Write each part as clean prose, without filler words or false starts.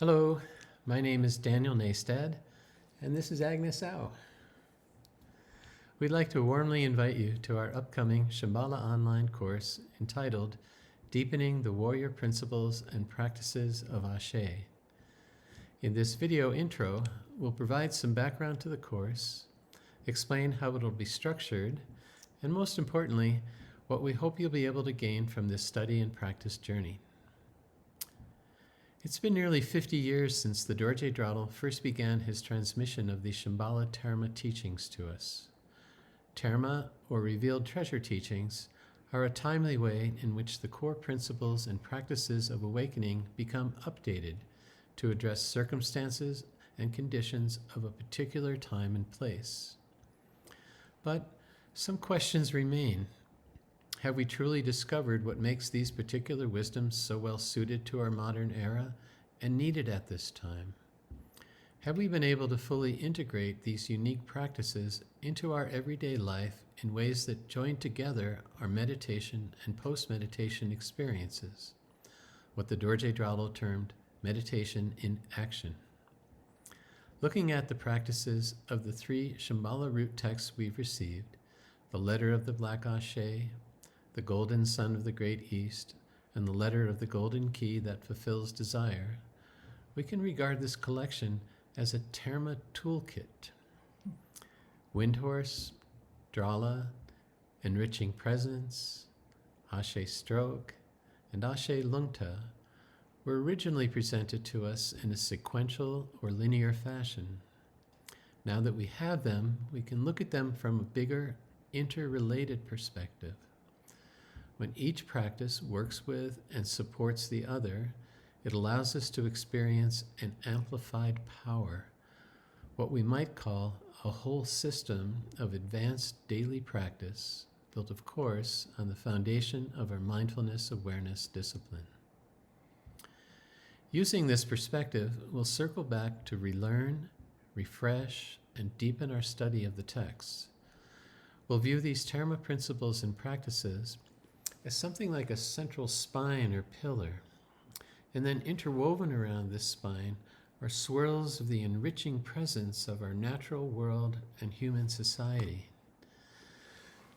Hello, my name is Daniel Naistadt, and this is Agness. We'd like to warmly invite you to our upcoming Shambhala online course entitled Deepening the Warrior Principles and Practices of Ashe. In this video intro, we'll provide some background to the course, explain how it'll be structured, and most importantly, what we hope you'll be able to gain from this study and practice journey. It's been nearly 50 years since the Dorje Drala first began his transmission of the Shambhala Terma teachings to us. Terma, or revealed treasure teachings, are a timely way in which the core principles and practices of awakening become updated to address circumstances and conditions of a particular time and place. But some questions remain. Have we truly discovered what makes these particular wisdoms so well suited to our modern era and needed at this time? Have we been able to fully integrate these unique practices into our everyday life in ways that join together our meditation and post-meditation experiences, what the Dorje Drala termed meditation in action? Looking at the practices of the three Shambhala root texts we've received, the letter of the Black Ashe, the golden sun of the great East, and the letter of the golden key that fulfills desire, we can regard this collection as a terma-toolkit. Windhorse, Drala, Enriching Presence, Ashe Stroke, and Ashe Lungta were originally presented to us in a sequential or linear fashion. Now that we have them, we can look at them from a bigger, interrelated perspective. When each practice works with and supports the other, it allows us to experience an amplified power, what we might call a whole system of advanced daily practice, built of course on the foundation of our mindfulness awareness discipline. Using this perspective, we'll circle back to relearn, refresh, and deepen our study of the texts. We'll view these terma principles and practices as something like a central spine or pillar, and then interwoven around this spine are swirls of the enriching presence of our natural world and human society.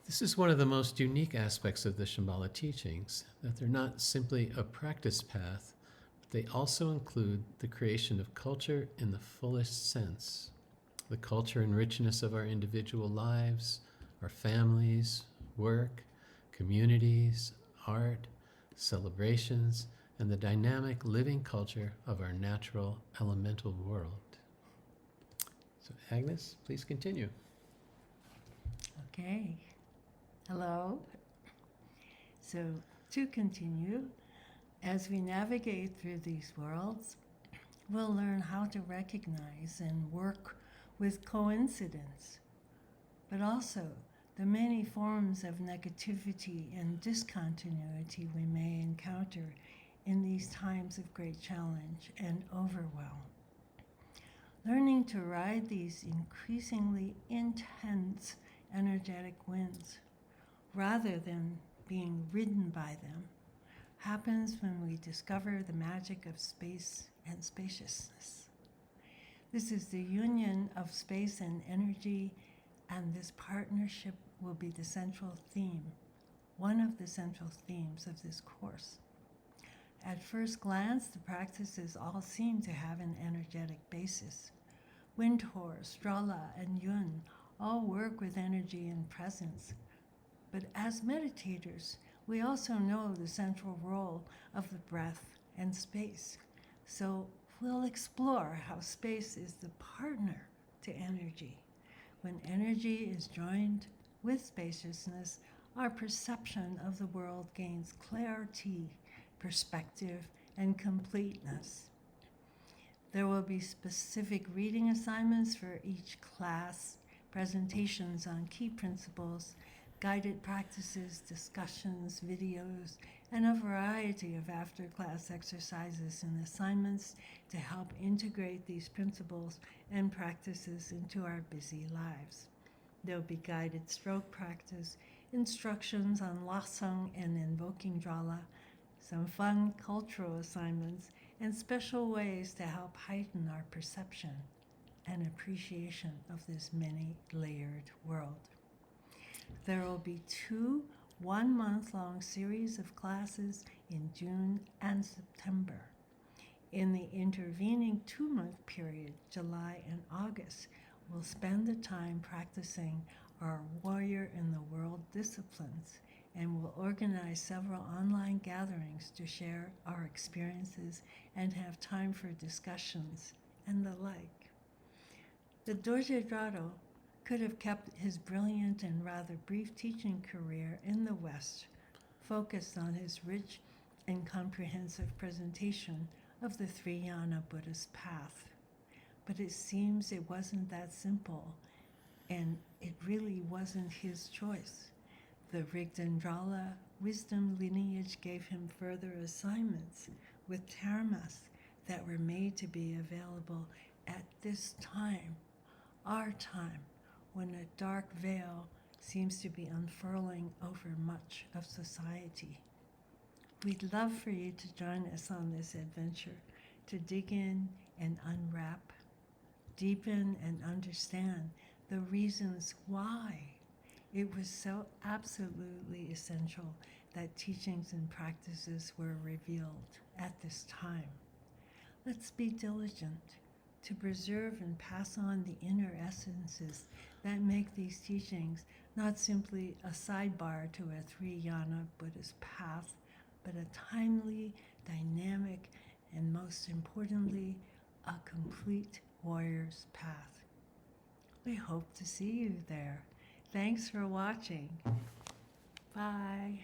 This is one of the most unique aspects of the Shambhala teachings, that they're not simply a practice path, but they also include the creation of culture in the fullest sense, the culture and richness of our individual lives, our families, work, communities, art, celebrations, and the dynamic living culture of our natural elemental world. So Agness, please continue. Okay. Hello. So to continue, as we navigate through these worlds, we'll learn how to recognize and work with coincidence, but also the many forms of negativity and discontinuity we may encounter in these times of great challenge and overwhelm. Learning to ride these increasingly intense energetic winds, rather than being ridden by them, happens when we discover the magic of space and spaciousness. This is the union of space and energy, and this partnership will be the central theme, one of the central themes of this course. At first glance, the practices all seem to have an energetic basis. Windhorse, Drala, and Yun all work with energy and presence. But as meditators, we also know the central role of the breath and space. So we'll explore how space is the partner to energy. When energy is joined with spaciousness, our perception of the world gains clarity, perspective, and completeness. There will be specific reading assignments for each class, presentations on key principles, guided practices, discussions, videos, and a variety of after-class exercises and assignments to help integrate these principles and practices into our busy lives. There'll be guided stroke practice, instructions on lasang and invoking Drala, some fun cultural assignments, and special ways to help heighten our perception and appreciation of this many-layered world. There will be 2 one-month-long series of classes in June and September. In the intervening 2-month period, July and August, we'll spend the time practicing our warrior in the world disciplines, and we'll organize several online gatherings to share our experiences and have time for discussions and the like. The Dorje Drala could have kept his brilliant and rather brief teaching career in the West, focused on his rich and comprehensive presentation of the 3-yana Buddhist path. But it seems it wasn't that simple, and it really wasn't his choice. The Rigden Drala wisdom lineage gave him further assignments with termas that were made to be available at this time, our time, when a dark veil seems to be unfurling over much of society. We'd love for you to join us on this adventure, to dig in and unwrap, deepen and understand the reasons why it was so absolutely essential that teachings and practices were revealed at this time. Let's be diligent to preserve and pass on the inner essences that make these teachings not simply a sidebar to a 3-yana Buddhist path, but a timely, dynamic, and most importantly, a complete warrior's path. We hope to see you there. Thanks for watching. Bye.